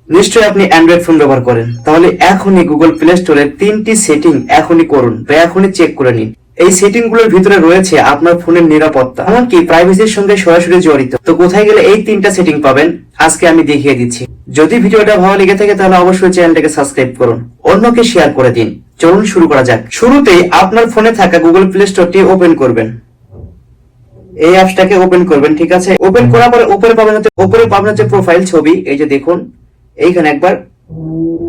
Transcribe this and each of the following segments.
নিশ্চয়ই আপনি Android phone ব্যবহার করেন, তাহলে এখনই গুগল প্লে স্টোরে 3টি সেটিং এখনই করুন বা এখনই চেক করে নিন। এই সেটিং গুলোর ভিতরে রয়েছে আপনার ফোনের নিরাপত্তা, এমনকি প্রাইভেসির সঙ্গে সরাসরি জড়িত। তো কোথায় গেলে এই 3টা সেটিং পাবেন আজকে আমি দেখিয়ে দিচ্ছি। যদি ভিডিওটা ভালো লেগে থাকে তাহলে অবশ্যই চ্যানেলটাকে সাবস্ক্রাইব করুন, অন্যকে শেয়ার করে দিন। চলুন শুরু করা যাক। শুরুতেই আপনার ফোনে থাকা গুগল প্লে স্টোরটি ওপেন করবেন। এই অ্যাপসটাকে ওপেন করবেন, ঠিক আছে। ওপেন করার পরে উপরে পাবেন হচ্ছে প্রোফাইল ছবি। এই যে দেখুন, এইখানে একবার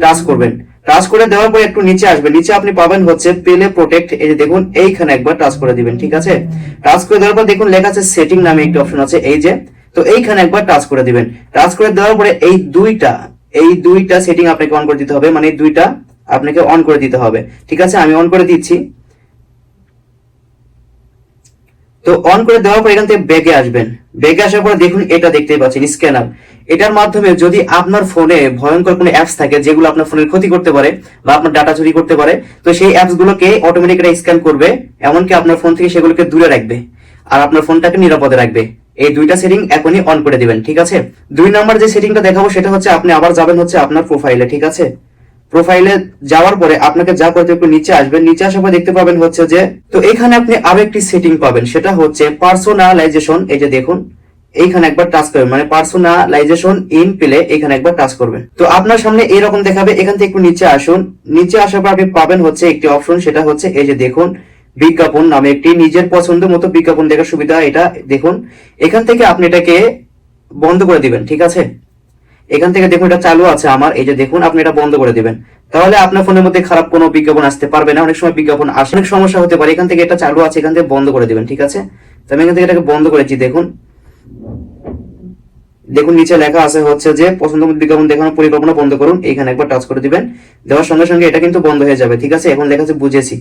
টাচ করবেন। টাচ করে দেওয়ার পরে একটু নিচে আসবে, নিচে আপনি পাবেন হচ্ছে পেলে প্রোটেক্ট। এই যে দেখুন, এইখানে একবার টাচ করে দিবেন, ঠিক আছে। টাচ করে দেওয়ার পর দেখুন লেখা আছে সেটিং নামে একটি অপশন আছে, এই যে। তো এইখানে একবার টাচ করে দিবেন। টাচ করে দেওয়ার পরে এই দুইটা সেটিং আপনাকে অন করে দিতে হবে, মানে দুইটা আপনাকে অন করে দিতে হবে, ঠিক আছে। আমি অন করে দিচ্ছি। তো অন করে দেওয়ার পর এখান থেকে ব্যাগে আসবেন। ব্যাগে আসার পর দেখুন, এটা দেখতেই পাচ্ছেন স্ক্যানার। এটার মাধ্যমে যদি আপনার ফোনে ভয়ঙ্কর কোনো অ্যাপস থাকে যেগুলো আপনার ফোনের ক্ষতি করতে পারে বা আপনার ডাটা চুরি করতে পারে, তো সেই অ্যাপস গুলোকে অটোমেটিক স্ক্যান করবে, এমনকি আপনার ফোন থেকে সেগুলোকে দূরে রাখবে আর আপনার ফোনটাকে নিরাপদে রাখবে। এই দুইটা সেটিং এখনই অন করে দিবেন, ঠিক আছে। 2 নম্বর যে সেটিংটা দেখাবো সেটা হচ্ছে আপনি আবার যাবেন হচ্ছে আপনার প্রোফাইলে, ঠিক আছে। প্রোফাইলে যাওয়ার পরে আপনাকে যা করতে একটু নিচে আসবেন। নিচে আসার পর দেখতে পাবেন হচ্ছে যে, তো এখানে আপনি আরো একটি সেটিং পাবেন, সেটা হচ্ছে পার্সোনালাইজেশন। এই যে দেখুন, এইখানে একবার টাচ করবেন, মানে পার্সোনালাইজেশন ইন প্লে, এখানে একবার টাচ করবেন। তো আপনার সামনে এরকম দেখাবে। এখান থেকে একটু নিচে আসুন। নিচে আসার পর আপনি পাবেন হচ্ছে একটি অপশন, সেটা হচ্ছে এই যে দেখুন, বিজ্ঞাপন নামে একটি নিজের পছন্দ মতো বিজ্ঞাপন দেখার সুবিধা। এটা দেখুন, এখান থেকে আপনি এটাকে বন্ধ করে দিবেন, ঠিক আছে। এখান থেকে দেখুন এটা চালু আছে আমার, এই যে দেখুন, আপনি এটা বন্ধ করে দিবেন। তাহলে আপনার ফোনের মধ্যে খারাপ কোনো বিজ্ঞাপন আসতে পারবে না। অনেক সময় বিজ্ঞাপন আসে, অনেক সমস্যা হতে পারে। এখান থেকে এটা চালু আছে, এখান থেকে বন্ধ করে দিবেন, ঠিক আছে। তো আমি এখান থেকে এটাকে বন্ধ করেছি। দেখুন দেখুন নিচে লেখা আছে হচ্ছে যে পছন্দ মতো বিজ্ঞাপন দেখানোর পরিকল্পনা বন্ধ করুন। এখানে একবার টাচ করে দিবেন। দেওয়ার সঙ্গে সঙ্গে এটা কিন্তু বন্ধ হয়ে যাবে, ঠিক আছে। এখন লেখা আছে বুঝেছি,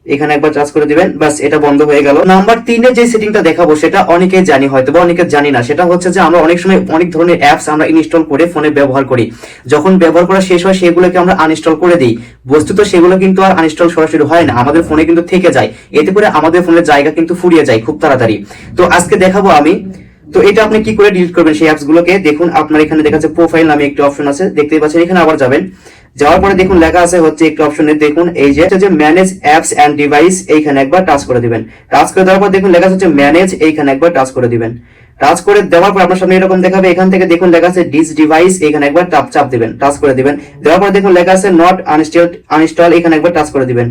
এখানে একবার টাচ করে দিবেন, বাস এটা বন্ধ হয়ে গেল। নাম্বার 3 এর যে সেটিংটা দেখাবো সেটা অনেকে জানি হয়তো বা অনেকে জানি না। সেটা হচ্ছে যে আমরা অনেক সময় অনেক ধরনের অ্যাপস আমরা ইনস্টল করে ফোনে ব্যবহার করি। যখন ব্যবহার করা শেষ হয় সেগুলোকে আমরা আনইনস্টল করে দিই। বস্তুত সেগুলো কিন্তু আর আনইনস্টল সরাসরি হয় না, আমাদের ফোনে কিন্তু থেকে যায়। এতে করে আমাদের ফোনের জায়গা কিন্তু ফুরিয়ে যায় খুব তাড়াতাড়ি। তো আজকে দেখাবো আমি। তো এটা আপনি কি করে ডিলিট করবেন সেই অ্যাপস গুলোকে। দেখুন আপনার এখানে দেখা যাচ্ছে প্রোফাইল নামে একটি অপশন আছে, দেখতেই পাচ্ছেন। এখানে আবার যাবেন। যাওয়ার পরে দেখুন লেখা আছে হচ্ছে একটি অপশনে, দেখুন এই যে ম্যানেজ অ্যাপস এন্ড ডিভাইস, এইখানে একবার টাচ করে দিবেন। টাচ করে দেওয়ার পর দেখুন লেখা আছে ম্যানেজ, এইখানে একবার টাচ করে দিবেন। টাচ করে দেওয়ার পর আপনার সামনে এরকম দেখাবে। এখান থেকে দেখুন লেখা আছে ডিস ডিভাইস, এখানে একবার চাপ দিবেন, টাচ করে দিবেন। দেওয়ার পরে দেখুন লেখা আছে নট আনইনস্টল, এখানে একবার টাচ করে দিবেন।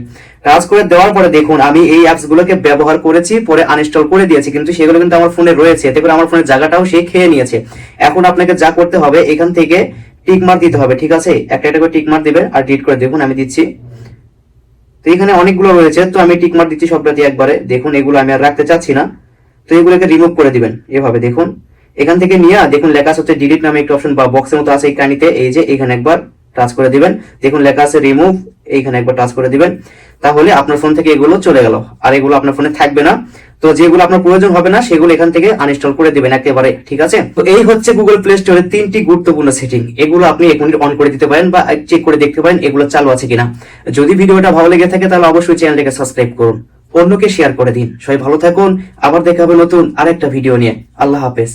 টাচ করে দেওয়ার পরে দেখুন আমি এই অ্যাপস গুলোকে ব্যবহার করেছি, পরে আনইনস্টল করে দিয়েছি, কিন্তু সেগুলো কিন্তু আমার ফোনে রয়েছে। এতে করে আমার ফোনের জায়গাটাও সে খেয়ে নিয়েছে। এখন আপনাকে যা করতে হবে, এখান থেকে টিক মার্ক দিতে হবে, ঠিক আছে। একটা একটা করে টিক মার্ক দিবেন আর ডিলিট করে দেখুন আমি দিচ্ছি। তো এখানে অনেকগুলো রয়েছে, তো আমি টিক মার্ক দিচ্ছি সবটাতে একবারে। দেখুন এগুলো আমি আর রাখতে চাচ্ছি না, তো এগুলোকে রিমুভ করে দিবেন এভাবে। দেখুন এখান থেকে নিয়ে দেখুন লেখা আছে ডিলিট নামে একটা অপশন বা বক্সের মতো আছে এইখানেতে, এই যে এখানে একবার টাচ করে দিবেন। দেখুন লেখা আছে রিমুভ, এইখানে একবার টাচ করে দিবেন। তাহলে আপনার ফোন থেকে এগুলো চলে গেল, আর এগুলো আপনার ফোনে থাকবে না। তো যেগুলো আপনার প্রয়োজন হবে না সেগুলো এখান থেকে আনইনস্টল করে দিবেন একেবারে, ঠিক আছে। তো এই হচ্ছে গুগল প্লে স্টোরের 3টি গুরুত্বপূর্ণ সেটিং। এগুলো আপনি এক মিনিট অন করে দিতে পারেন বা চেক করে দেখতে পারেন এগুলো চালু আছে কিনা। যদি ভিডিওটা ভালো লেগে থাকে তাহলে অবশ্যই চ্যানেলটাকে সাবস্ক্রাইব করুন, অন্যকে শেয়ার করে দিন। সবাই ভালো থাকুন, আবার দেখা হবে নতুন আরেকটা ভিডিও নিয়ে। আল্লাহ হাফেজ।